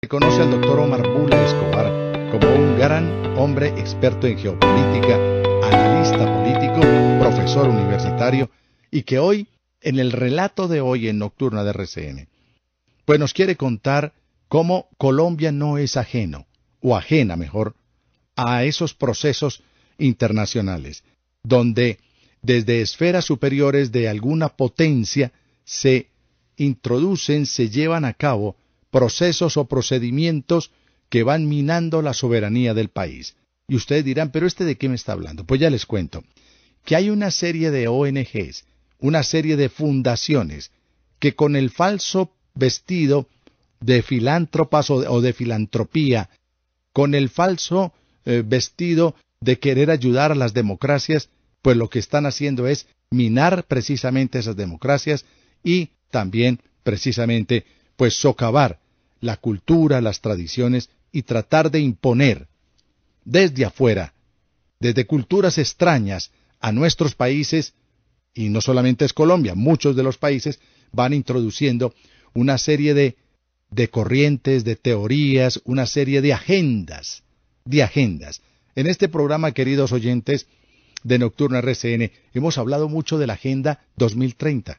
Conoce al doctor Omar Bula Escobar como un gran hombre experto en geopolítica, analista político, profesor universitario, y que hoy, en el relato de hoy en Nocturna de RCN, pues nos quiere contar cómo Colombia no es ajeno, o ajena mejor, a esos procesos internacionales, donde desde esferas superiores de alguna potencia se introducen, se llevan a cabo procesos o procedimientos que van minando la soberanía del país. Y ustedes dirán, ¿pero de qué me está hablando? Pues ya les cuento, que hay una serie de ONGs, una serie de fundaciones, que con el falso vestido de filántropas o de filantropía, con el falso vestido de querer ayudar a las democracias, pues lo que están haciendo es minar precisamente esas democracias y también precisamente pues socavar la cultura, las tradiciones y tratar de imponer desde afuera, desde culturas extrañas a nuestros países, y no solamente es Colombia, muchos de los países van introduciendo una serie de corrientes, de teorías, una serie de agendas. En este programa, queridos oyentes de Nocturna RCN, hemos hablado mucho de la Agenda 2030.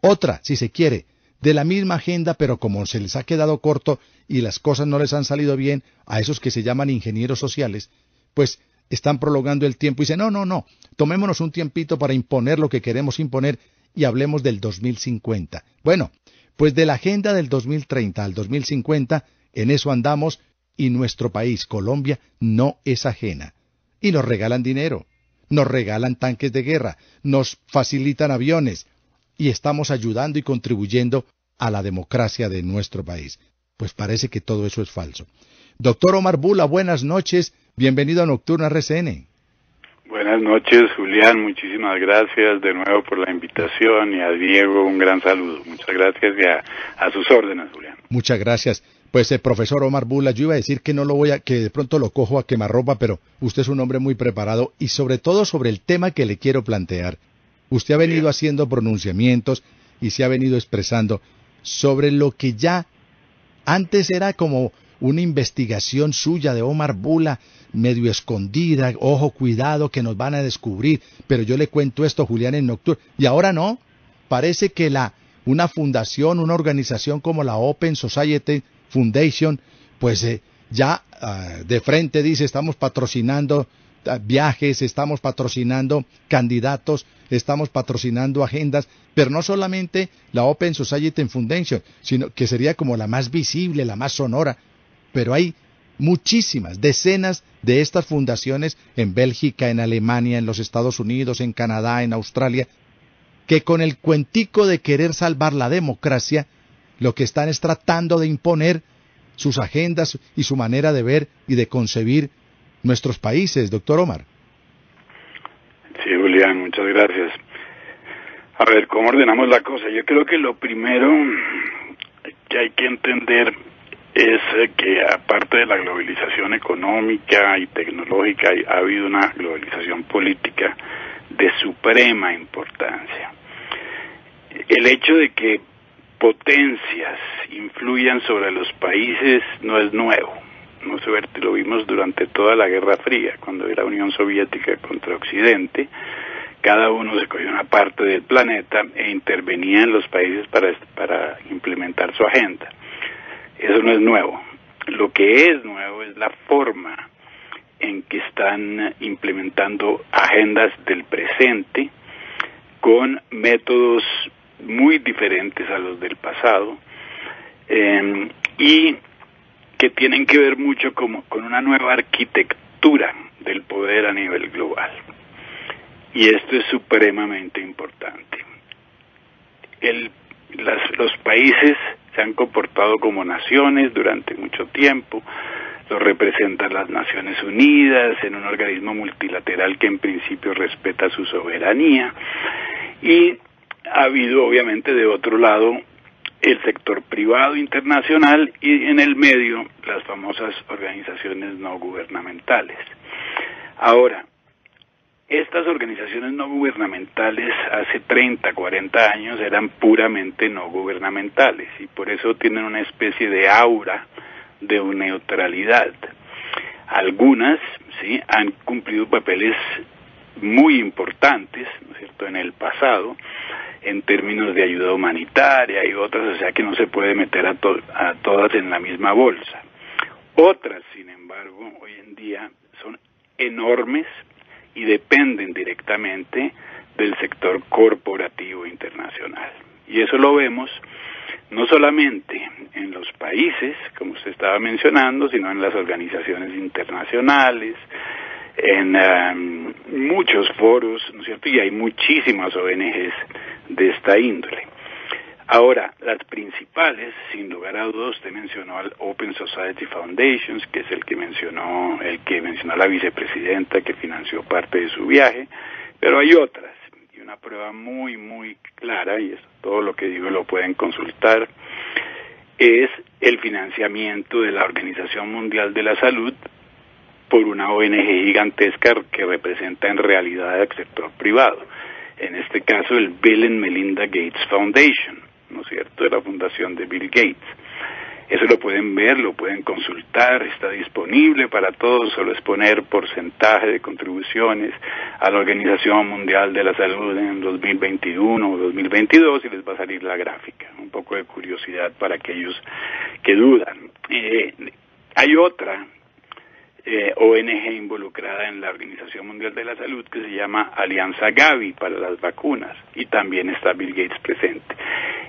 Otra, si se quiere, de la misma agenda, pero como se les ha quedado corto y las cosas no les han salido bien a esos que se llaman ingenieros sociales, pues están prolongando el tiempo y dicen, no, tomémonos un tiempito para imponer lo que queremos imponer y hablemos del 2050. Bueno, pues de la agenda del 2030 al 2050, en eso andamos y nuestro país, Colombia, no es ajena. Y nos regalan dinero, nos regalan tanques de guerra, nos facilitan aviones, y estamos ayudando y contribuyendo a la democracia de nuestro país. Pues parece que todo eso es falso. Doctor Omar Bula, buenas noches, bienvenido a Nocturna RCN. Buenas noches, Julián, muchísimas gracias de nuevo por la invitación, y a Diego un gran saludo. Muchas gracias y a sus órdenes, Julián. Muchas gracias. Pues profesor Omar Bula, yo iba a decir que no lo que de pronto lo cojo a quemarropa, pero usted es un hombre muy preparado y sobre todo sobre el tema que le quiero plantear. Usted ha venido haciendo pronunciamientos y se ha venido expresando sobre lo que ya antes era como una investigación suya de Omar Bula, medio escondida, ojo, cuidado, que nos van a descubrir, pero yo le cuento esto, Julián, en Nocturno, y ahora no, parece que una fundación, una organización como la Open Society Foundation, pues ya de frente dice, estamos patrocinando viajes, estamos patrocinando candidatos, estamos patrocinando agendas, pero no solamente la Open Society Foundation, sino que sería como la más visible, la más sonora, pero hay muchísimas, decenas de estas fundaciones en Bélgica, en Alemania, en los Estados Unidos, en Canadá, en Australia, que con el cuentico de querer salvar la democracia, lo que están es tratando de imponer sus agendas y su manera de ver y de concebir nuestros países, doctor Omar. Sí, Julián, muchas gracias. A ver, ¿cómo ordenamos la cosa? Yo creo que lo primero que hay que entender es que aparte de la globalización económica y tecnológica, ha habido una globalización política de suprema importancia. El hecho de que potencias influyan sobre los países no es nuevo. Lo vimos durante toda la Guerra Fría, cuando era Unión Soviética contra Occidente. Cada uno se cogía una parte del planeta e intervenía en los países para implementar su agenda. Eso no es nuevo. Lo que es nuevo es la forma en que están implementando agendas del presente con métodos muy diferentes a los del pasado, y que tienen que ver mucho con una nueva arquitectura del poder a nivel global. Y esto es supremamente importante. Los países se han comportado como naciones durante mucho tiempo, los representan las Naciones Unidas en un organismo multilateral que en principio respeta su soberanía, y ha habido obviamente de otro lado el sector privado internacional y en el medio las famosas organizaciones no gubernamentales. Ahora, estas organizaciones no gubernamentales hace 30, 40 años eran puramente no gubernamentales y por eso tienen una especie de aura de neutralidad. Algunas, sí, han cumplido papeles muy importantes, ¿no es cierto?, en el pasado, en términos de ayuda humanitaria y otras, o sea que no se puede meter a todas en la misma bolsa. Otras, sin embargo, hoy en día son enormes y dependen directamente del sector corporativo internacional. Y eso lo vemos no solamente en los países, como usted estaba mencionando, sino en las organizaciones internacionales, en muchos foros, ¿no es cierto? Y hay muchísimas ONGs de esta índole. Ahora, las principales, sin lugar a dudas, usted mencionó al Open Society Foundations, que es el que mencionó la vicepresidenta que financió parte de su viaje, pero hay otras, y una prueba muy, muy clara, y todo lo que digo lo pueden consultar, es el financiamiento de la Organización Mundial de la Salud por una ONG gigantesca que representa en realidad al sector privado. En este caso, el Bill and Melinda Gates Foundation, ¿no es cierto?, de la fundación de Bill Gates. Eso lo pueden ver, lo pueden consultar, está disponible para todos, solo es poner porcentaje de contribuciones a la Organización Mundial de la Salud en 2021 o 2022 y les va a salir la gráfica. Un poco de curiosidad para aquellos que dudan. Hay otra ONG involucrada en la Organización Mundial de la Salud que se llama Alianza Gavi para las vacunas, y también está Bill Gates presente.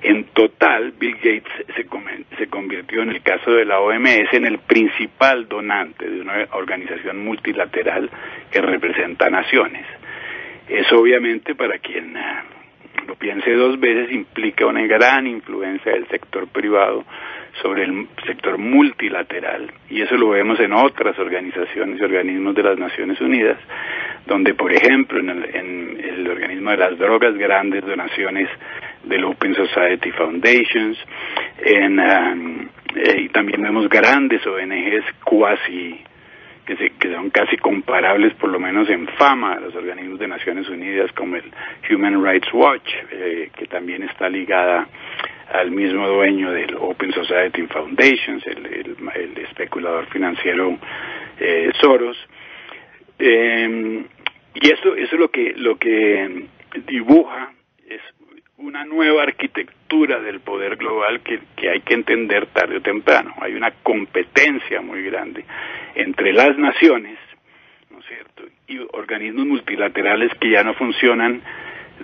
En total, Bill Gates se convirtió, en el caso de la OMS, en el principal donante de una organización multilateral que representa naciones. Eso, obviamente, para quien lo piense dos veces, implica una gran influencia del sector privado sobre el sector multilateral, y eso lo vemos en otras organizaciones y organismos de las Naciones Unidas, donde, por ejemplo, en el organismo de las drogas, grandes donaciones del Open Society Foundations, y también vemos grandes ONGs que son casi comparables, por lo menos en fama, a los organismos de Naciones Unidas, como el Human Rights Watch, que también está ligada al mismo dueño del Open Society Foundations, el especulador financiero Soros. Y eso es lo que dibuja es una nueva arquitectura del poder global que hay que entender tarde o temprano. Hay una competencia muy grande entre las naciones, ¿no es cierto?, y organismos multilaterales que ya no funcionan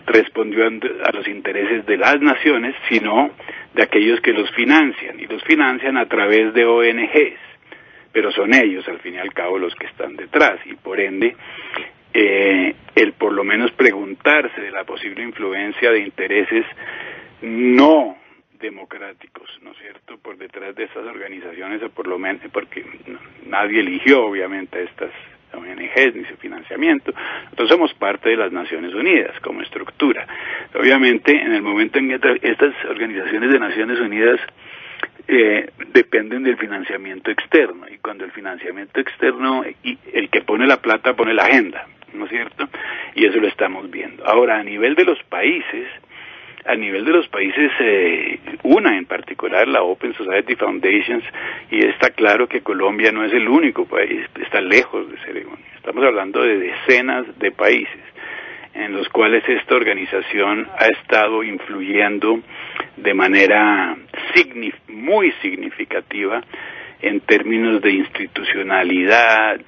respondiendo a los intereses de las naciones, sino de aquellos que los financian, y los financian a través de ONGs, pero son ellos, al fin y al cabo, los que están detrás, y por ende, el por lo menos preguntarse de la posible influencia de intereses no democráticos, ¿no es cierto?, por detrás de estas organizaciones, o por lo menos, porque nadie eligió, obviamente, a estas ONGs ni su financiamiento. Nosotros somos parte de las Naciones Unidas como estructura. Obviamente, en el momento en que estas organizaciones de Naciones Unidas dependen del financiamiento externo, y cuando el financiamiento externo, y el que pone la plata pone la agenda, ¿no es cierto?, y eso lo estamos viendo. Ahora, a nivel de los países, una en particular, la Open Society Foundations, y está claro que Colombia no es el único país, está lejos de ser el único. Estamos hablando de decenas de países en los cuales esta organización ha estado influyendo de manera muy significativa en términos de institucionalidad,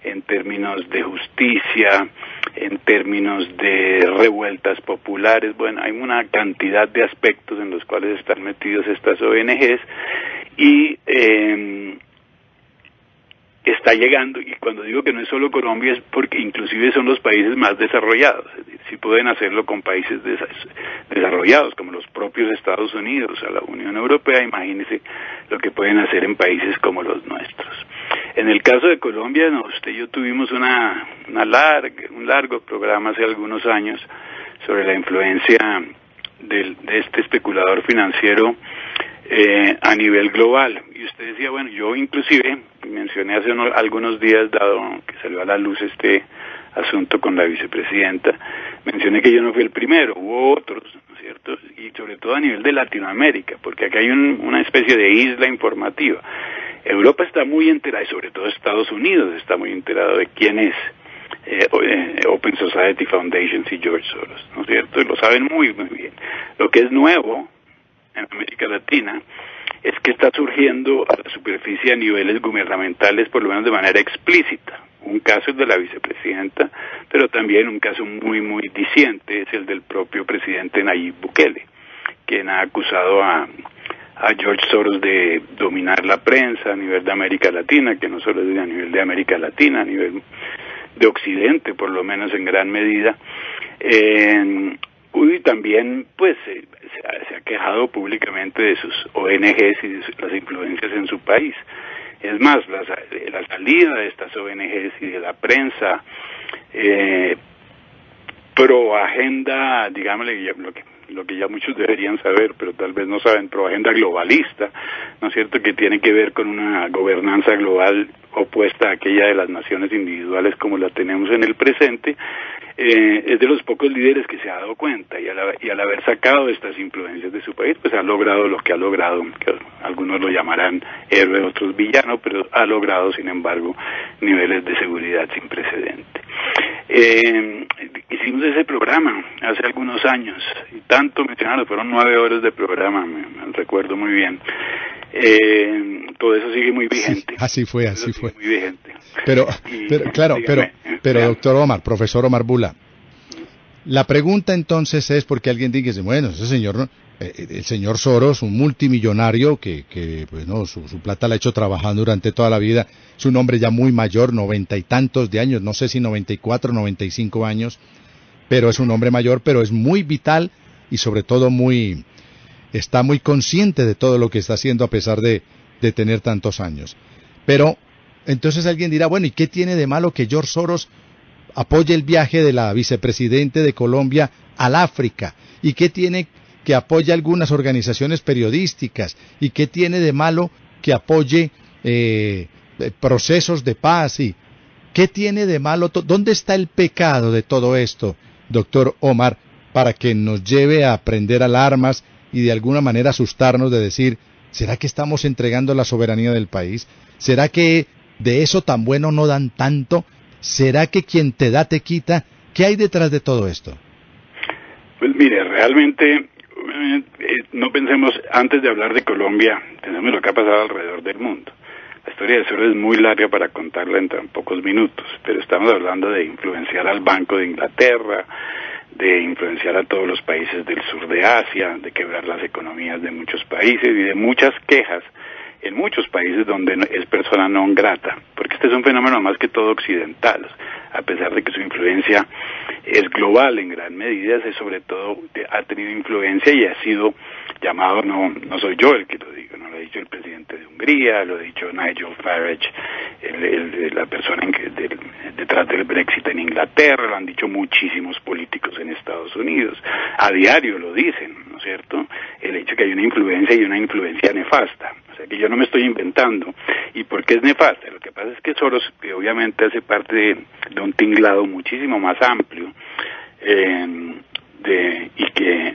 en términos de justicia, en términos de revueltas populares. Bueno, hay una cantidad de aspectos en los cuales están metidos estas ONGs, y está llegando, y cuando digo que no es solo Colombia es porque inclusive son los países más desarrollados. Es decir, si pueden hacerlo con países desarrollados como los propios Estados Unidos o la Unión Europea, imagínense lo que pueden hacer en países como los nuestros. En el caso de Colombia, usted y yo tuvimos un largo programa hace algunos años sobre la influencia de este especulador financiero a nivel global, y usted decía, bueno, yo inclusive mencioné hace algunos días, dado que salió a la luz este asunto con la vicepresidenta, mencioné que yo no fui el primero, hubo otros, ¿no es cierto?, y sobre todo a nivel de Latinoamérica, porque acá hay una especie de isla informativa. Europa está muy enterada, y sobre todo Estados Unidos está muy enterado de quién es Open Society Foundation y George Soros, ¿no es cierto? Y lo saben muy bien. Lo que es nuevo en América Latina es que está surgiendo a la superficie a niveles gubernamentales, por lo menos de manera explícita. Un caso es de la vicepresidenta, pero también un caso muy diciente es el del propio presidente Nayib Bukele, quien ha acusado a George Soros de dominar la prensa a nivel de América Latina, que no solo es a nivel de América Latina, a nivel de Occidente, por lo menos en gran medida. Y también pues se ha quejado públicamente de sus ONGs y de las influencias en su país. Es más, la salida de estas ONGs y de la prensa pro agenda, digámosle, lo que ya muchos deberían saber, pero tal vez no saben, pro agenda globalista, ¿no es cierto?, que tiene que ver con una gobernanza global opuesta a aquella de las naciones individuales como la tenemos en el presente. Es de los pocos líderes que se ha dado cuenta, y al haber sacado estas influencias de su país, pues ha logrado lo que ha logrado, que algunos lo llamarán héroe, otros villano, pero ha logrado, sin embargo, niveles de seguridad sin precedente. Hicimos ese programa hace algunos años, y tanto mencionado, fueron 9 horas de programa, me recuerdo muy bien. Todo eso sigue muy vigente. Así fue. Muy vigente. Pero doctor Omar, profesor Omar Bula, la pregunta entonces es, porque alguien dice, bueno, ese señor, el señor Soros, un multimillonario que pues no, su plata la ha hecho trabajando durante toda la vida, es un hombre ya muy mayor, 90 y tantos de años, no sé si 94, 95 años, pero es un hombre mayor, pero es muy vital y sobre todo está muy consciente de todo lo que está haciendo a pesar de tener tantos años. Pero entonces alguien dirá, bueno, ¿y qué tiene de malo que George Soros apoye el viaje de la vicepresidente de Colombia al África? ¿Y qué tiene que apoye algunas organizaciones periodísticas? ¿Y qué tiene de malo que apoye procesos de paz? ¿Y qué tiene de malo? ¿Dónde está el pecado de todo esto, doctor Omar, para que nos lleve a prender alarmas y de alguna manera asustarnos de decir, ¿será que estamos entregando la soberanía del país? ¿Será que de eso tan bueno no dan tanto? ¿Será que quien te da te quita? ¿Qué hay detrás de todo esto? Pues mire, realmente no pensemos, antes de hablar de Colombia, pensemos lo que ha pasado alrededor del mundo. La historia de Soros es muy larga para contarla en tan pocos minutos, pero estamos hablando de influenciar al Banco de Inglaterra, de influenciar a todos los países del sur de Asia, de quebrar las economías de muchos países y de muchas quejas en muchos países donde es persona non grata, porque este es un fenómeno más que todo occidental, a pesar de que su influencia es global en gran medida, sobre todo ha tenido influencia y ha sido llamado, no soy yo el que lo digo, no lo ha dicho el presidente de Hungría, lo ha dicho Nigel Farage, la persona detrás del Brexit en Inglaterra, lo han dicho muchísimos políticos en Estados Unidos, a diario lo dicen, ¿no es cierto?, el hecho que hay una influencia y una influencia nefasta. O sea, que yo no me estoy inventando. ¿Y por qué es nefasta? Lo que pasa es que Soros, que obviamente hace parte de un tinglado muchísimo más amplio, y que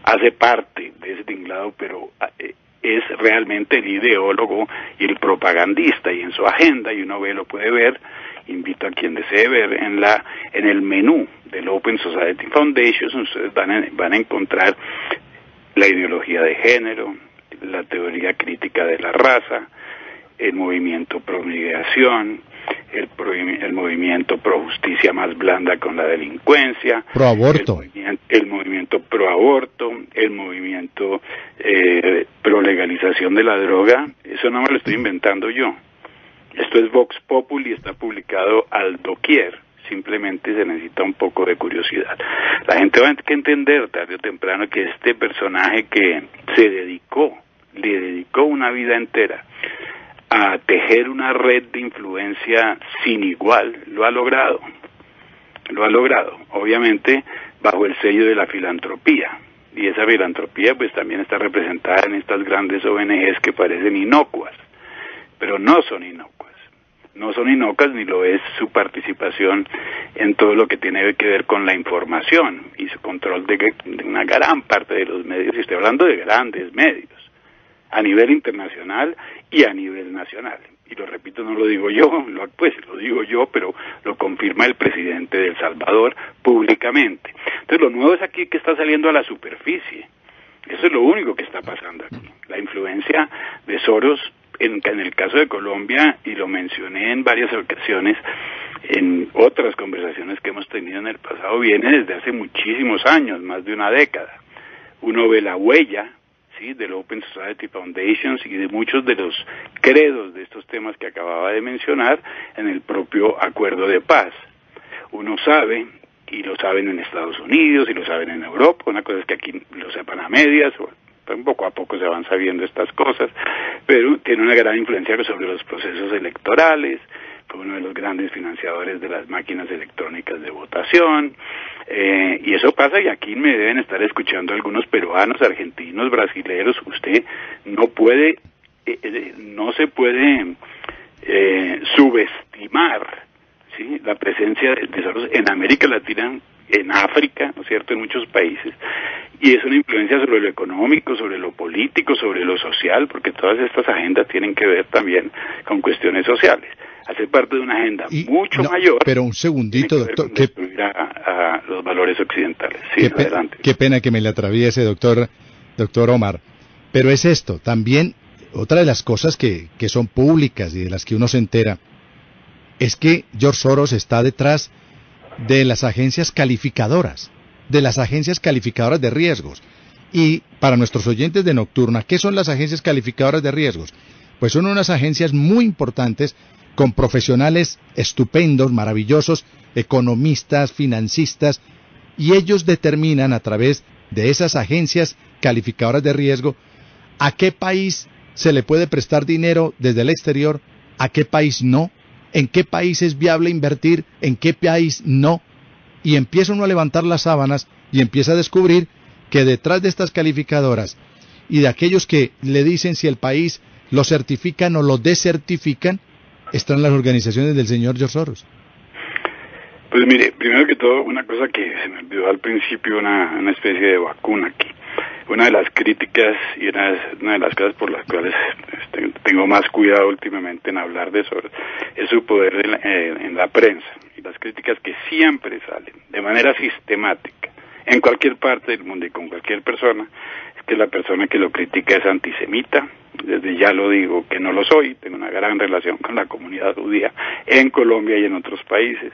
hace parte de ese tinglado, pero es realmente el ideólogo y el propagandista, y en su agenda, y uno lo puede ver, invito a quien desee ver, en el menú del Open Society Foundation, ustedes van a encontrar la ideología de género, la teoría crítica de la raza, el movimiento pro migración, el movimiento pro justicia más blanda con la delincuencia, pro aborto, el movimiento pro aborto, el movimiento pro legalización de la droga. Eso no me lo estoy inventando yo. Esto es Vox Populi y está publicado al doquier. Simplemente se necesita un poco de curiosidad. La gente va a entender tarde o temprano que este personaje que le dedicó una vida entera a tejer una red de influencia sin igual, lo ha logrado, obviamente bajo el sello de la filantropía, y esa filantropía pues también está representada en estas grandes ONGs que parecen inocuas, pero no son inocuas ni lo es su participación en todo lo que tiene que ver con la información y su control de una gran parte de los medios, y estoy hablando de grandes medios, a nivel internacional y a nivel nacional. Y lo repito, no lo digo yo, lo digo yo, pero lo confirma el presidente de El Salvador públicamente. Entonces lo nuevo es aquí que está saliendo a la superficie. Eso es lo único que está pasando aquí. La influencia de Soros en el caso de Colombia, y lo mencioné en varias ocasiones, en otras conversaciones que hemos tenido en el pasado, viene desde hace muchísimos años, más de una década. Uno ve la huella, ¿sí?, del Open Society Foundations y de muchos de los credos de estos temas que acababa de mencionar en el propio acuerdo de paz. Uno sabe, y lo saben en Estados Unidos y lo saben en Europa, una cosa es que aquí lo sepan a medias, o poco a poco se van sabiendo estas cosas, pero tiene una gran influencia sobre los procesos electorales, fue uno de los grandes financiadores de las máquinas electrónicas de votación, y eso pasa, y aquí me deben estar escuchando algunos peruanos, argentinos, brasileños. Usted no puede, no se puede subestimar, ¿sí?, la presencia de Soros en América Latina, en África, ¿no es cierto?, en muchos países, y es una influencia sobre lo económico, sobre lo político, sobre lo social, porque todas estas agendas tienen que ver también con cuestiones sociales. Hace parte de una agenda mucho mayor. Pero un segundito, doctor. Destruir a los valores occidentales. Sí, adelante. Qué pena que me le atraviese, doctor Omar. Pero es esto, también, otra de las cosas que son públicas y de las que uno se entera, es que George Soros está detrás de las agencias calificadoras, de riesgos. Y para nuestros oyentes de Nocturna, ¿qué son las agencias calificadoras de riesgos? Pues son unas agencias muy importantes con profesionales estupendos, maravillosos, economistas, financistas, y ellos determinan a través de esas agencias calificadoras de riesgo a qué país se le puede prestar dinero desde el exterior, a qué país no, en qué país es viable invertir, en qué país no, y empieza uno a levantar las sábanas y empieza a descubrir que detrás de estas calificadoras y de aquellos que le dicen si el país lo certifican o lo desertifican, están las organizaciones del señor George Soros. Pues mire, primero que todo, una cosa que se me olvidó al principio, una especie de vacuna aquí. Una de las críticas y una de las cosas por las cuales tengo más cuidado últimamente en hablar de Soros es su poder en la prensa, y las críticas que siempre salen de manera sistemática en cualquier parte del mundo y con cualquier persona, es que la persona que lo critica es antisemita. Desde ya lo digo que no lo soy, tengo una gran relación con la comunidad judía en Colombia y en otros países,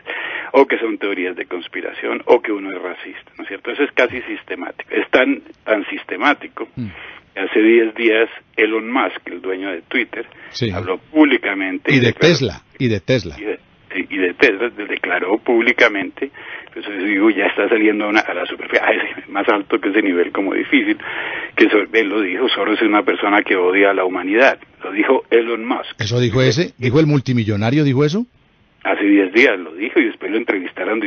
o que son teorías de conspiración, o que uno es racista, ¿no es cierto? Eso es casi sistemático, es tan sistemático que hace 10 días Elon Musk, el dueño de Twitter, sí, habló públicamente. Y de Tesla. Declaró públicamente, entonces digo, ya está saliendo a la superficie, más alto que ese nivel como difícil, que él lo dijo, Soros es una persona que odia a la humanidad, lo dijo Elon Musk. ¿Eso dijo ese? ¿Dijo el multimillonario, dijo eso? Hace 10 días lo dijo, y después lo entrevistaron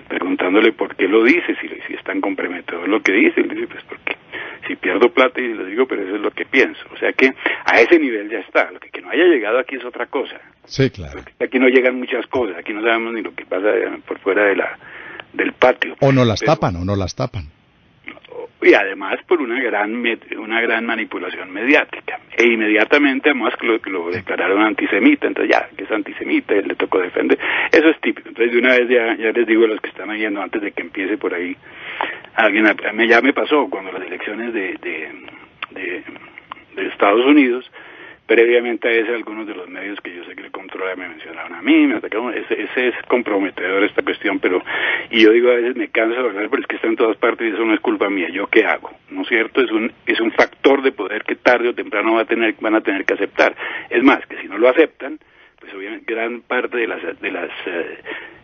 preguntándole por qué lo dice, si es tan comprometedor lo que dice. Él dice, pues porque si pierdo plata y lo digo, pero eso es lo que pienso. O sea que a ese nivel ya está. Lo que no haya llegado aquí es otra cosa. Sí, claro. Aquí no llegan muchas cosas, aquí no sabemos ni lo que pasa por fuera del patio. O no las tapan. Y además por una gran manipulación mediática. E inmediatamente además lo declararon antisemita, entonces ya, que es antisemita, él le tocó defender. Eso es típico. Entonces de una vez ya les digo a los que están oyendo, antes de que empiece por ahí, ya me pasó cuando las elecciones de Estados Unidos, previamente a ese, algunos de los medios que yo sé que le controlan me mencionaron a mí, me atacaron. Ese es comprometedor esta cuestión, y yo digo, a veces me canso de hablar, pero es que está en todas partes y eso no es culpa mía. ¿Yo qué hago? ¿No es cierto? Es un factor de poder que tarde o temprano van a tener que aceptar. Es más, que si no lo aceptan, pues obviamente gran parte de las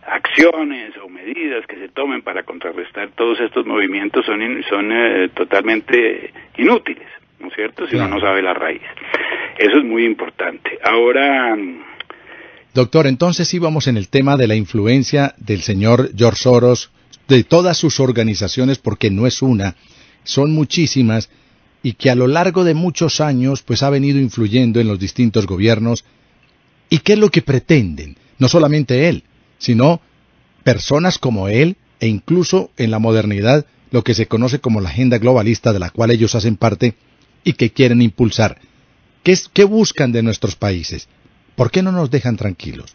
acciones o medidas que se tomen para contrarrestar todos estos movimientos son totalmente inútiles, ¿no es cierto? Si uno no sabe la raíz. Eso es muy importante. Ahora, doctor, entonces íbamos en el tema de la influencia del señor George Soros, de todas sus organizaciones, porque no es una, son muchísimas, y que a lo largo de muchos años pues ha venido influyendo en los distintos gobiernos. ¿Y qué es lo que pretenden? No solamente él, sino personas como él, e incluso en la modernidad lo que se conoce como la agenda globalista, de la cual ellos hacen parte, y que quieren impulsar. ¿Qué buscan de nuestros países? ¿Por qué no nos dejan tranquilos?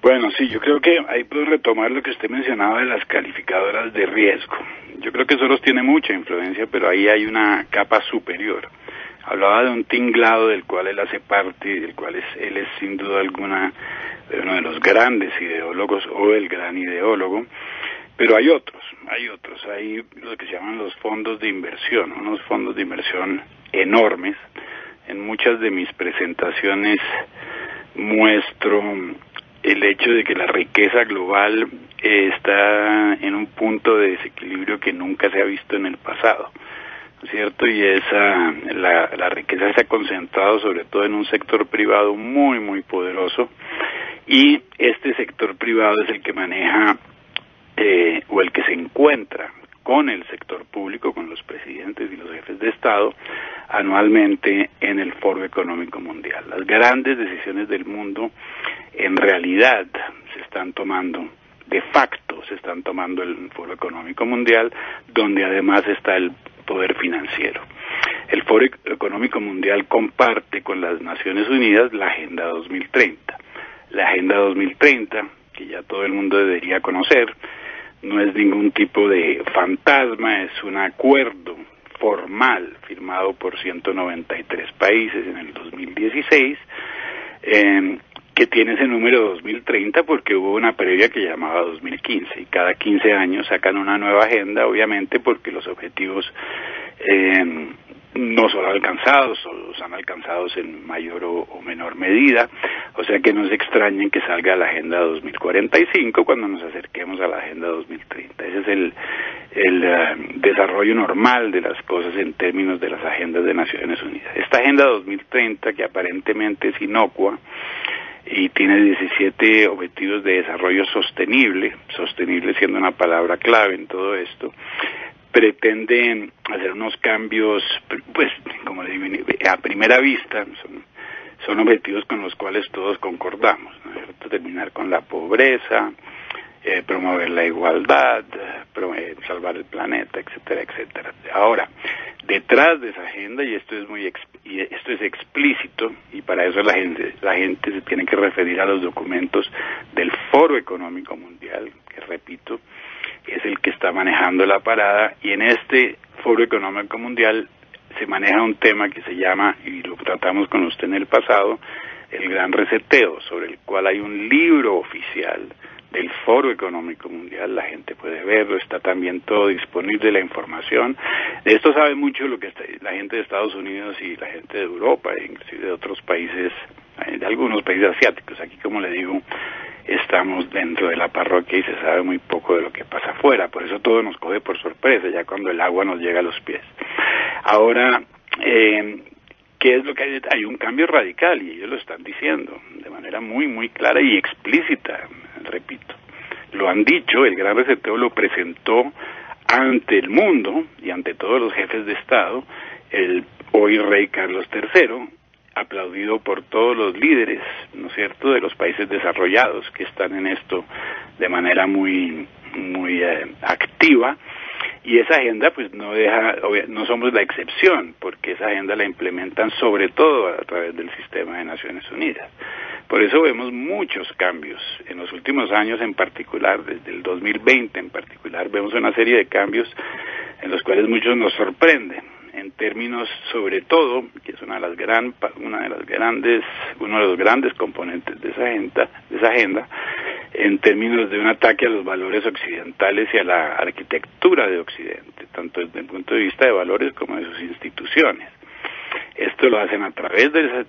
Bueno, sí, yo creo que ahí puedo retomar lo que usted mencionaba de las calificadoras de riesgo. Yo creo que Soros tiene mucha influencia, pero ahí hay una capa superior. Hablaba de un tinglado del cual él hace parte y del cual él es sin duda alguna uno de los grandes ideólogos o el gran ideólogo, pero hay otros, hay lo que se llaman los fondos de inversión, unos fondos de inversión enormes. En muchas de mis presentaciones muestro el hecho de que la riqueza global está en un punto de desequilibrio que nunca se ha visto en el pasado, ¿cierto? Y la riqueza se ha concentrado sobre todo en un sector privado muy, muy poderoso, y este sector privado es el que maneja o el que se encuentra con el sector público, con los presidentes y los jefes de Estado, anualmente en el Foro Económico Mundial. Las grandes decisiones del mundo en realidad se están tomando, de facto se están tomando en el Foro Económico Mundial, donde además está el poder financiero. El Foro Económico Mundial comparte con las Naciones Unidas la Agenda 2030. La Agenda 2030, que ya todo el mundo debería conocer, no es ningún tipo de fantasma, es un acuerdo formal firmado por 193 países en el 2016, que tiene ese número 2030 porque hubo una previa que llamaba 2015, y cada 15 años sacan una nueva agenda, obviamente porque los objetivos no son alcanzados, o son alcanzados en mayor o menor medida, o sea que no se extrañen que salga la Agenda 2045 cuando nos acerquemos a la Agenda 2030. Ese es el desarrollo normal de las cosas en términos de las agendas de Naciones Unidas. Esta Agenda 2030, que aparentemente es inocua y tiene 17 objetivos de desarrollo sostenible siendo una palabra clave en todo esto, pretenden hacer unos cambios, pues, como le digo, a primera vista, son objetivos con los cuales todos concordamos, ¿no es cierto? Terminar con la pobreza, promover la igualdad, salvar el planeta, etcétera, etcétera. Ahora, detrás de esa agenda, y esto es explícito, y para eso la gente se tiene que referir a los documentos del Foro Económico Mundial, que repito, es el que está manejando la parada, y en este Foro Económico Mundial se maneja un tema que se llama, y lo tratamos con usted en el pasado, el Gran Reseteo, sobre el cual hay un libro oficial del Foro Económico Mundial. La gente puede verlo, está también todo disponible, la información. De esto sabe mucho lo que la gente de Estados Unidos y la gente de Europa, e inclusive de otros países, de algunos países asiáticos. Aquí, como le digo, estamos dentro de la parroquia y se sabe muy poco de lo que pasa afuera, por eso todo nos coge por sorpresa, ya cuando el agua nos llega a los pies. Ahora, ¿qué es lo que hay? Hay un cambio radical, y ellos lo están diciendo de manera muy, muy clara y explícita, repito. Lo han dicho, el Gran Reseteo lo presentó ante el mundo y ante todos los jefes de Estado, el hoy rey Carlos III, aplaudido por todos los líderes, ¿no es cierto?, de los países desarrollados que están en esto de manera muy, muy activa. Y esa agenda, pues, no somos la excepción, porque esa agenda la implementan sobre todo a través del sistema de Naciones Unidas. Por eso vemos muchos cambios en los últimos años, en particular desde el 2020 en particular, vemos una serie de cambios en los cuales muchos nos sorprenden, en términos, sobre todo, que es uno de los grandes componentes de esa agenda, en términos de un ataque a los valores occidentales y a la arquitectura de Occidente, tanto desde el punto de vista de valores como de sus instituciones. Esto lo hacen a través de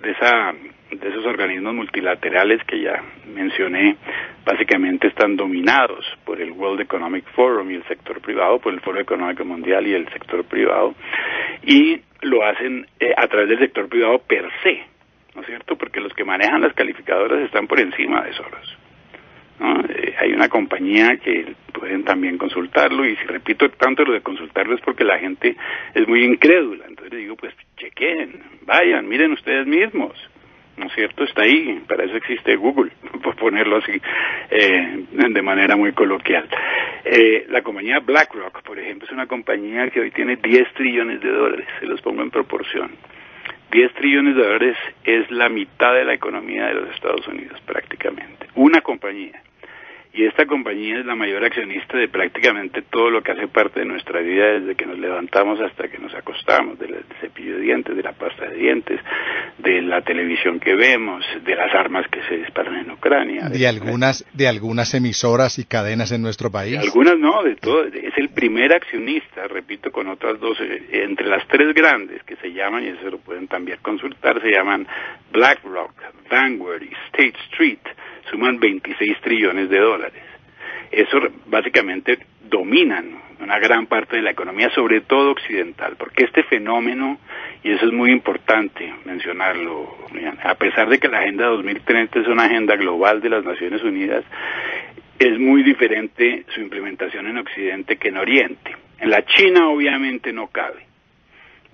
esos organismos multilaterales que ya mencioné. Básicamente están dominados por el World Economic Forum y el sector privado, por el Foro Económico Mundial y el sector privado, y lo hacen a través del sector privado per se, ¿no es cierto? Porque los que manejan las calificadoras están por encima de Soros, ¿no? Hay una compañía que pueden también consultarlo, y si repito tanto lo de consultarlo es porque la gente es muy incrédula. Entonces les digo, pues chequen, vayan, miren ustedes mismos, ¿no es cierto? Está ahí, para eso existe Google, por ponerlo así de manera muy coloquial. La compañía BlackRock, por ejemplo, es una compañía que hoy tiene 10 trillones de dólares, se los pongo en proporción. 10 trillones de dólares es la mitad de la economía de los Estados Unidos, prácticamente. Una compañía. Y esta compañía es la mayor accionista de prácticamente todo lo que hace parte de nuestra vida, desde que nos levantamos hasta que nos acostamos, del cepillo de dientes, de la pasta de dientes, de la televisión que vemos, de las armas que se disparan en Ucrania. De algunas emisoras y cadenas en nuestro país. De algunas no, de todo. Es el primer accionista, repito, con otras dos, entre las tres grandes que se llaman, y eso lo pueden también consultar, se llaman BlackRock, Vanguard y State Street. Suman 26 trillones de dólares. Eso básicamente dominan una gran parte de la economía, sobre todo occidental, porque este fenómeno, y eso es muy importante mencionarlo, a pesar de que la Agenda 2030 es una agenda global de las Naciones Unidas, es muy diferente su implementación en Occidente que en Oriente. En la China obviamente no cabe.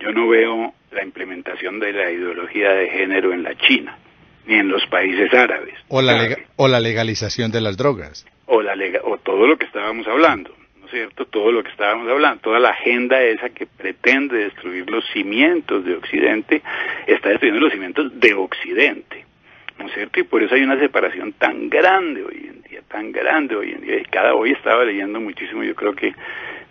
Yo no veo la implementación de la ideología de género en la China, ni en los países árabes. O la legalización de las drogas. O todo lo que estábamos hablando, ¿no es cierto? Todo lo que estábamos hablando, toda la agenda esa que pretende destruir los cimientos de Occidente, está destruyendo los cimientos de Occidente, ¿no es cierto? Y por eso hay una separación tan grande hoy en día, y cada hoy estaba leyendo muchísimo, yo creo que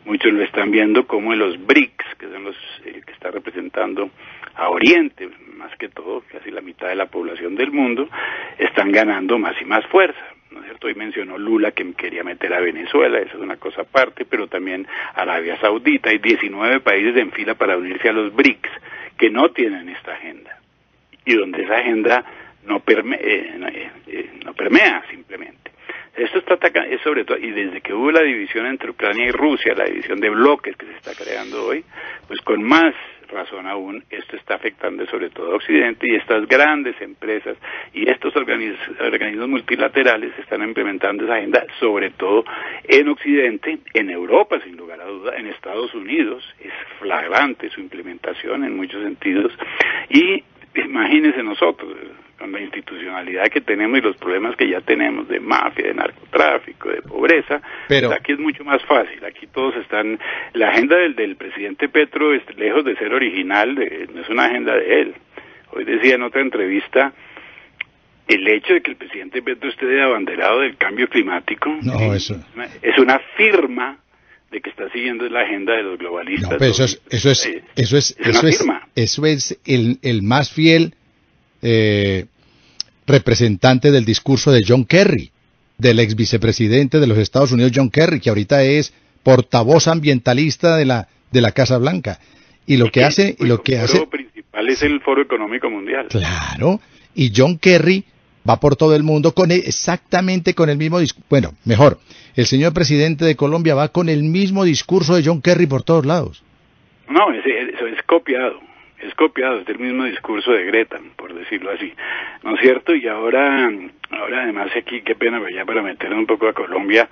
muchos lo están viendo como en los BRICS, que son los que está representando a Oriente, más que todo, casi la mitad de la población del mundo, están ganando más y más fuerza, ¿no es cierto? Hoy mencionó Lula que quería meter a Venezuela, eso es una cosa aparte, pero también Arabia Saudita. Hay 19 países en fila para unirse a los BRICS que no tienen esta agenda, y donde esa agenda no permea simplemente. Esto está atacando, es sobre todo, y desde que hubo la división entre Ucrania y Rusia, la división de bloques que se está creando hoy, pues con más razón aún, esto está afectando sobre todo a Occidente, y estas grandes empresas y estos organismos multilaterales están implementando esa agenda, sobre todo en Occidente, en Europa sin lugar a duda, en Estados Unidos, es flagrante su implementación en muchos sentidos, y imagínense nosotros, con la institucionalidad que tenemos y los problemas que ya tenemos de mafia, de narcotráfico, de pobreza, pero pues aquí es mucho más fácil. Aquí todos están, la agenda del presidente Petro es lejos de ser original, no es una agenda de él. Hoy decía en otra entrevista, el hecho de que el presidente Petro esté de abanderado del cambio climático es una firma de que está siguiendo la agenda de los globalistas. No, pero eso es el más fiel representante del discurso de John Kerry, del ex vicepresidente de los Estados Unidos, John Kerry, que ahorita es portavoz ambientalista de la Casa Blanca. Y lo que hace, el foro principal es el Foro Económico Mundial. Claro, y John Kerry va por todo el mundo exactamente con el mismo discurso. Bueno, mejor, el señor presidente de Colombia va con el mismo discurso de John Kerry por todos lados. No, eso es copiado. Es copiado, es del mismo discurso de Greta, por decirlo así, ¿no es cierto? Y ahora además aquí, qué pena, pero ya para meternos un poco a Colombia,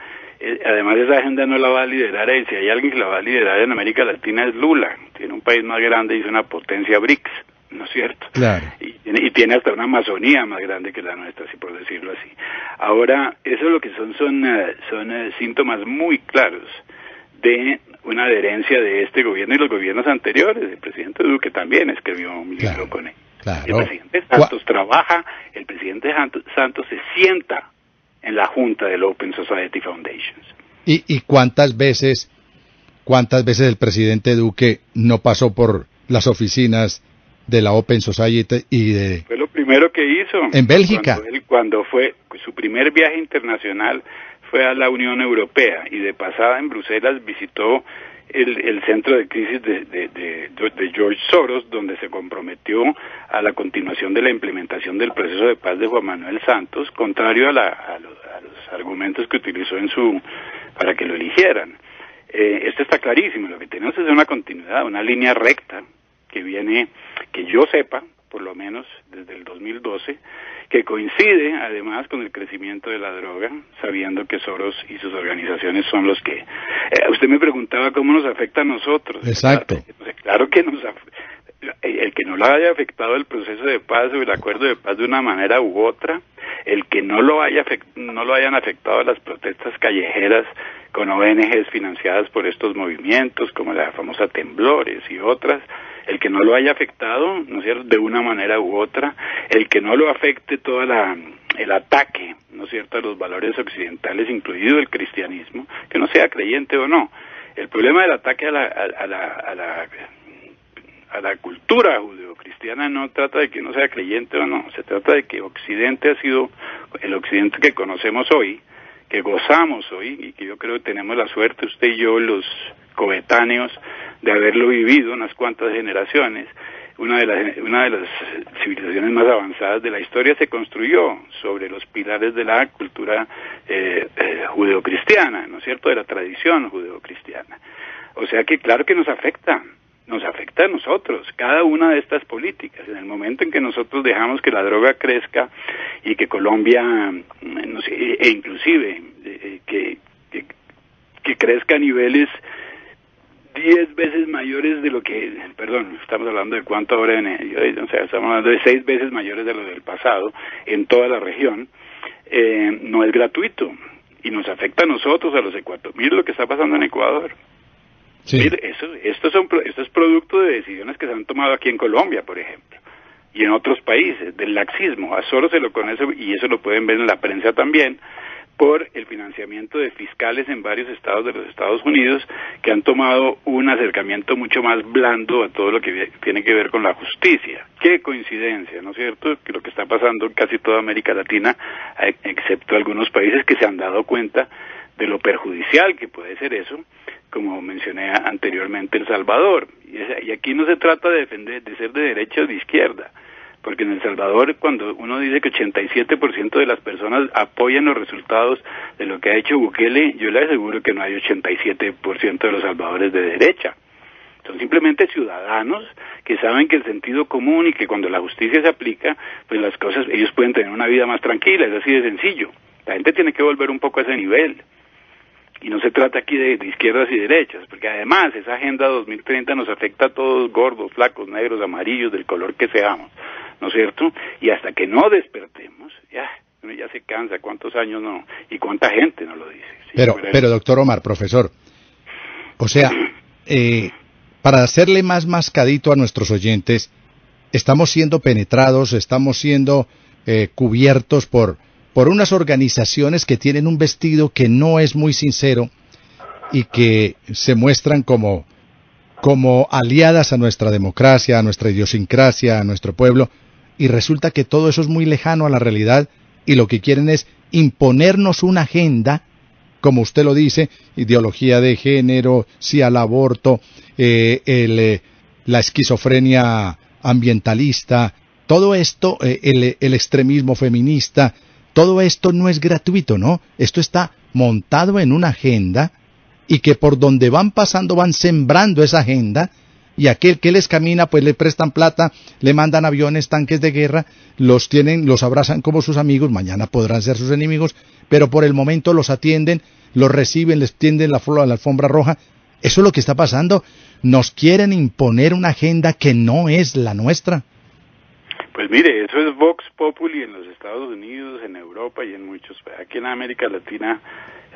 además esa agenda no la va a liderar él, si hay alguien que la va a liderar en América Latina es Lula, tiene un país más grande y es una potencia BRICS, ¿no es cierto? Claro. Y tiene hasta una Amazonía más grande que la nuestra, así por decirlo así. Ahora, eso lo que son síntomas muy claros de una adherencia de este gobierno y los gobiernos anteriores. El presidente Duque también escribió un libro con él. Claro. El presidente Santos el presidente Santos se sienta en la junta del Open Society Foundations. ¿Y cuántas veces el presidente Duque no pasó por las oficinas de la Open Society Fue lo primero que hizo. En Bélgica. Cuando fue su primer viaje internacional, fue a la Unión Europea, y de pasada en Bruselas visitó el centro de crisis de George Soros, donde se comprometió a la continuación de la implementación del proceso de paz de Juan Manuel Santos, contrario a los argumentos que utilizó para que lo eligieran. Esto está clarísimo, lo que tenemos es una continuidad, una línea recta que viene, que yo sepa, por lo menos desde el 2012, que coincide además con el crecimiento de la droga, sabiendo que Soros y sus organizaciones son los que... usted me preguntaba cómo nos afecta a nosotros. Exacto. Claro que el que no lo haya afectado el proceso de paz o el acuerdo de paz de una manera u otra, el que no lo hayan afectado las protestas callejeras con ONGs financiadas por estos movimientos, como la famosa Temblores y otras, el que no lo haya afectado, ¿no es cierto?, de una manera u otra, el que no lo afecte todo el ataque, ¿no es cierto?, a los valores occidentales, incluido el cristianismo, que no sea creyente o no. El problema del ataque a la cultura judeocristiana no trata de que no sea creyente o no, se trata de que Occidente ha sido el Occidente que conocemos hoy, que gozamos hoy, y que yo creo que tenemos la suerte, usted y yo, los coetáneos, de haberlo vivido unas cuantas generaciones. Una de las civilizaciones más avanzadas de la historia se construyó sobre los pilares de la cultura judeocristiana, ¿no es cierto?, de la tradición judeocristiana. O sea que claro que nos afecta a nosotros, cada una de estas políticas. En el momento en que nosotros dejamos que la droga crezca y que Colombia, no sé, e inclusive que crezca a niveles 10 veces mayores de lo que, estamos hablando de cuánto ahora, o sea, estamos hablando de 6 veces mayores de lo del pasado en toda la región, no es gratuito y nos afecta a nosotros, a los ecuatorianos. Mire lo que está pasando en Ecuador. Sí. Mire, esto es producto de decisiones que se han tomado aquí en Colombia, por ejemplo, y en otros países, del laxismo. A Soros se lo conoce, y eso lo pueden ver en la prensa también, por el financiamiento de fiscales en varios estados de los Estados Unidos que han tomado un acercamiento mucho más blando a todo lo que tiene que ver con la justicia. Qué coincidencia, ¿no es cierto?, que lo que está pasando en casi toda América Latina, excepto algunos países que se han dado cuenta de lo perjudicial que puede ser eso, como mencioné anteriormente, El Salvador. Y aquí no se trata de ser de derecha o de izquierda, porque en El Salvador, cuando uno dice que 87% de las personas apoyan los resultados de lo que ha hecho Bukele, yo le aseguro que no hay 87% de los salvadores de derecha. Son simplemente ciudadanos que saben que el sentido común y que cuando la justicia se aplica, pues las cosas, ellos pueden tener una vida más tranquila, es así de sencillo. La gente tiene que volver un poco a ese nivel. Y no se trata aquí de izquierdas y derechas, porque además esa Agenda 2030 nos afecta a todos, gordos, flacos, negros, amarillos, del color que seamos, ¿no es cierto? Y hasta que no despertemos, ya se cansa, cuántos años no, y cuánta gente no lo dice. ¿Sí? Pero doctor Omar, profesor, o sea, para hacerle más mascadito a nuestros oyentes, estamos siendo penetrados, estamos siendo cubiertos por unas organizaciones que tienen un vestido que no es muy sincero y que se muestran como aliadas a nuestra democracia, a nuestra idiosincrasia, a nuestro pueblo, y resulta que todo eso es muy lejano a la realidad y lo que quieren es imponernos una agenda, como usted lo dice, ideología de género, sí al aborto, la esquizofrenia ambientalista, todo esto, el extremismo feminista. Todo esto no es gratuito, ¿no? Esto está montado en una agenda y que por donde van pasando van sembrando esa agenda y aquel que les camina pues le prestan plata, le mandan aviones, tanques de guerra, los abrazan como sus amigos, mañana podrán ser sus enemigos, pero por el momento los atienden, los reciben, les tienden la alfombra roja. Eso es lo que está pasando. Nos quieren imponer una agenda que no es la nuestra. Pues mire, eso es Vox Populi en los Estados Unidos, en Europa y en muchos. Aquí en América Latina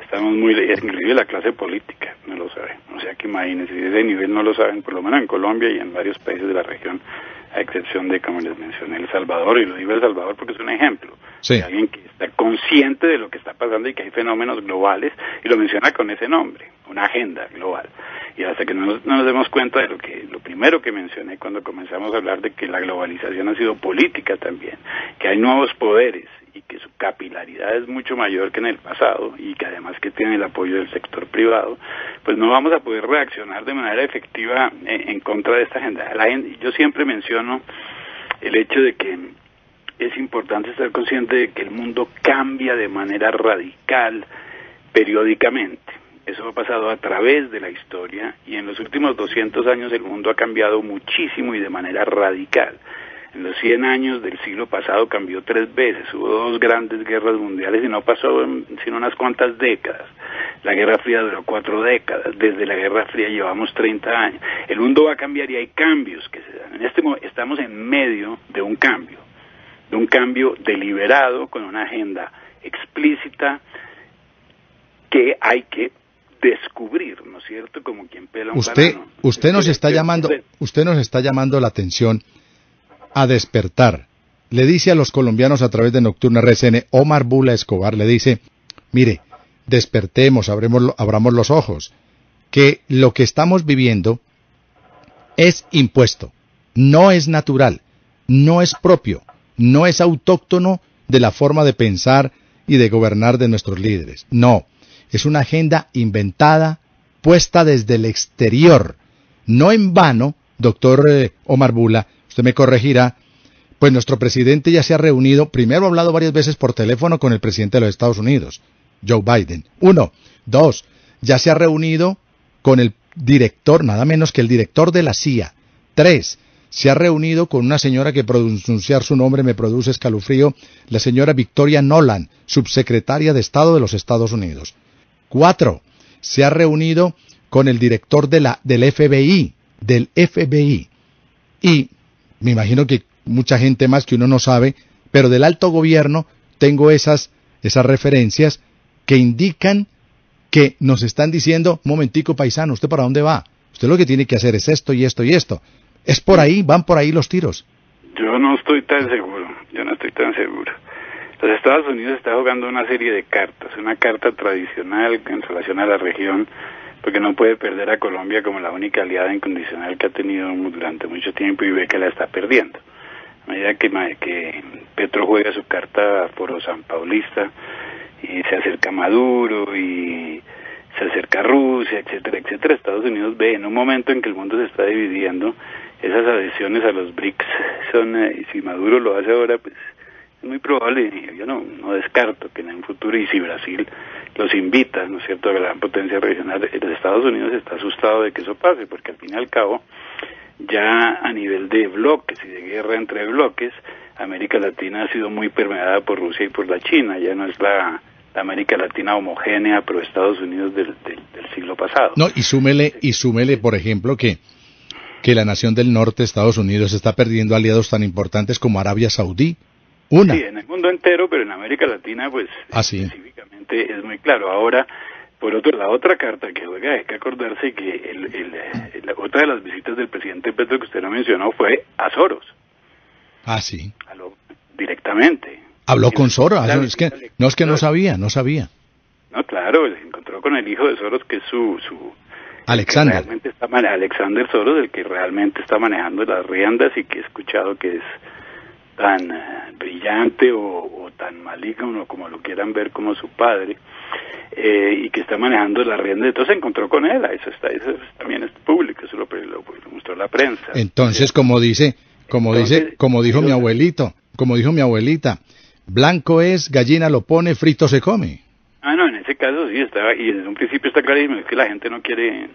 estamos inclusive la clase política no lo sabe. O sea que imagínense, ese nivel no lo saben, por lo menos en Colombia y en varios países de la región, a excepción de, como les mencioné, El Salvador, y lo digo El Salvador porque es un ejemplo. Sí. De alguien que está consciente de lo que está pasando y que hay fenómenos globales, y lo menciona con ese nombre, una agenda global. Y hasta que no nos demos cuenta de lo primero que mencioné cuando comenzamos a hablar de que la globalización ha sido política también, que hay nuevos poderes y que su capilaridad es mucho mayor que en el pasado y que además que tiene el apoyo del sector privado, pues no vamos a poder reaccionar de manera efectiva en contra de esta agenda. Yo siempre menciono el hecho de que es importante estar consciente de que el mundo cambia de manera radical periódicamente. Eso ha pasado a través de la historia y en los últimos 200 años el mundo ha cambiado muchísimo y de manera radical. En los 100 años del siglo pasado cambió 3 veces, hubo 2 grandes guerras mundiales y no pasó sino unas cuantas décadas. La Guerra Fría duró 4 décadas, desde la Guerra Fría llevamos 30 años. El mundo va a cambiar y hay cambios que se dan. En este momento estamos en medio de un cambio deliberado, con una agenda explícita que hay que descubrir, ¿no es cierto? Como quien pela un banano. Usted nos está llamando la atención a despertar. Le dice a los colombianos a través de Nocturna RCN, Omar Bula Escobar le dice, mire, despertemos, abramos los ojos, que lo que estamos viviendo es impuesto, no es natural, no es propio, no es autóctono de la forma de pensar y de gobernar de nuestros líderes. No, es una agenda inventada, puesta desde el exterior. No en vano, doctor Omar Bula, usted me corregirá, pues nuestro presidente ya se ha reunido, primero ha hablado varias veces por teléfono con el presidente de los Estados Unidos, Joe Biden. 1. 2. Ya se ha reunido con el director, nada menos que el director de la CIA. 3. Se ha reunido con una señora que pronunciar su nombre me produce escalofrío, la señora Victoria Nolan, subsecretaria de Estado de los Estados Unidos. 4. Se ha reunido con el director del FBI, y me imagino que mucha gente más que uno no sabe, pero del alto gobierno tengo esas referencias que indican que nos están diciendo, un momentico paisano, ¿usted para dónde va? Usted lo que tiene que hacer es esto y esto y esto. ¿Es por ahí? ¿Van por ahí los tiros? Yo no estoy tan seguro. Los Estados Unidos está jugando una serie de cartas, una carta tradicional en relación a la región, porque no puede perder a Colombia como la única aliada incondicional que ha tenido durante mucho tiempo y ve que la está perdiendo. A medida que Petro juega su carta foro sanpaulista y se acerca Maduro y se acerca Rusia, etcétera, etcétera, Estados Unidos ve en un momento en que el mundo se está dividiendo, esas adhesiones a los BRICS y si Maduro lo hace ahora, pues es muy probable, yo no descarto que en un futuro, y si Brasil los invita, ¿no es cierto?, a la gran potencia regional, los Estados Unidos está asustado de que eso pase, porque al fin y al cabo, ya a nivel de bloques y de guerra entre bloques, América Latina ha sido muy permeada por Rusia y por la China, ya no es la América Latina homogénea pro Estados Unidos del siglo pasado. No, y súmele, por ejemplo, que la nación del norte, Estados Unidos, está perdiendo aliados tan importantes como Arabia Saudí. Sí, en el mundo entero, pero en América Latina, pues, específicamente es muy claro. Ahora, por otro, la otra carta que juega, hay que acordarse que otra de las visitas del presidente Petro que usted no mencionó fue a Soros. Ah, sí. Directamente. Habló con Soros, no sabía. No, claro, se encontró con el hijo de Soros, que es su Alexander. Alexander Soros, el que realmente está manejando las riendas y que he escuchado que es tan brillante o tan maligno, como lo quieran ver, como su padre, y que está manejando la rienda. Entonces se encontró con él, eso también es público, eso lo mostró la prensa. Entonces, como dijo mi abuelita, blanco es, gallina lo pone, frito se come. Ah, no, en ese caso sí estaba, y desde un principio está clarísimo, es que la gente no quiere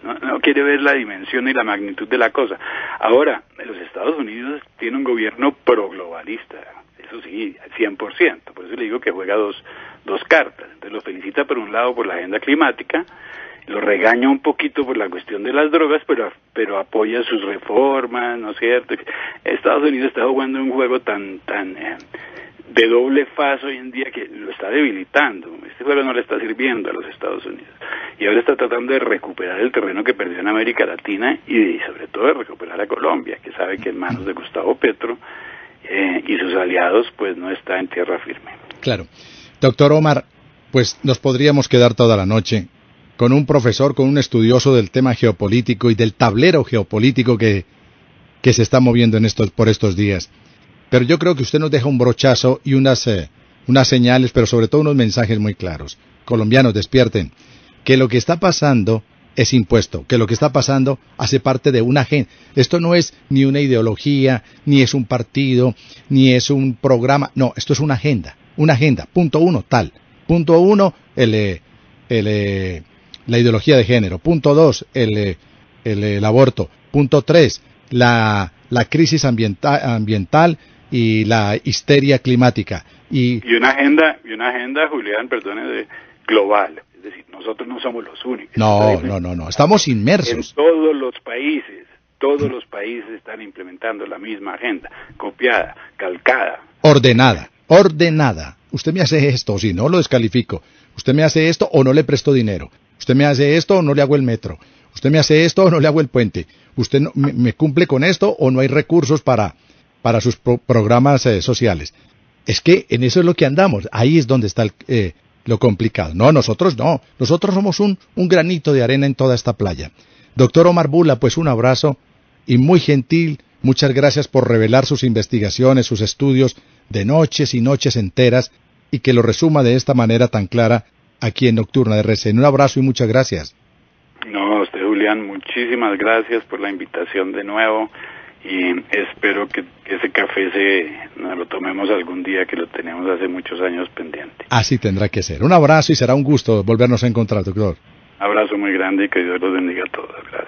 ver la dimensión y la magnitud de la cosa. Ahora, los Estados Unidos tienen un gobierno proglobalista, eso sí, 100%, por eso le digo que juega dos cartas. Entonces lo felicita por un lado por la agenda climática, lo regaña un poquito por la cuestión de las drogas, pero apoya sus reformas, ¿no es cierto? Estados Unidos está jugando un juego tan de doble faz hoy en día que lo está debilitando. Este juego no le está sirviendo a los Estados Unidos. Y ahora está tratando de recuperar el terreno que perdió en América Latina y sobre todo de recuperar a Colombia, que sabe que en manos de Gustavo Petro y sus aliados pues no está en tierra firme. Claro. Doctor Omar, pues nos podríamos quedar toda la noche con un profesor, con un estudioso del tema geopolítico y del tablero geopolítico que se está moviendo por estos días. Pero yo creo que usted nos deja un brochazo y unas señales, pero sobre todo unos mensajes muy claros. Colombianos, despierten. Que lo que está pasando es impuesto, que lo que está pasando hace parte de una agenda. Esto no es ni una ideología, ni es un partido, ni es un programa. No, esto es una agenda. Una agenda. Punto 1, tal. Punto 1, la ideología de género. Punto 2, el aborto. Punto 3, la crisis ambiental y la histeria climática. Y una agenda, Julián, global. Es decir, nosotros no somos los únicos. No, estamos inmersos. En todos los países están implementando la misma agenda, copiada, calcada. Ordenada. Usted me hace esto, si no lo descalifico. Usted me hace esto o no le presto dinero. Usted me hace esto o no le hago el metro. Usted me hace esto o no le hago el puente. Usted no, me cumple con esto o no hay recursos para sus programas sociales. Es que en eso es lo que andamos. Ahí es donde está lo complicado. No. Nosotros somos un granito de arena en toda esta playa. Doctor Omar Bula, pues un abrazo y muy gentil. Muchas gracias por revelar sus investigaciones, sus estudios de noches y noches enteras y que lo resuma de esta manera tan clara aquí en Nocturna de RCN. Un abrazo y muchas gracias. No, usted, Julián, muchísimas gracias por la invitación de nuevo y espero que ese café nos lo tomemos algún día, que lo tenemos hace muchos años pendiente. Así tendrá que ser. Un abrazo y será un gusto volvernos a encontrar, doctor. Abrazo muy grande y que Dios los bendiga a todos. Gracias.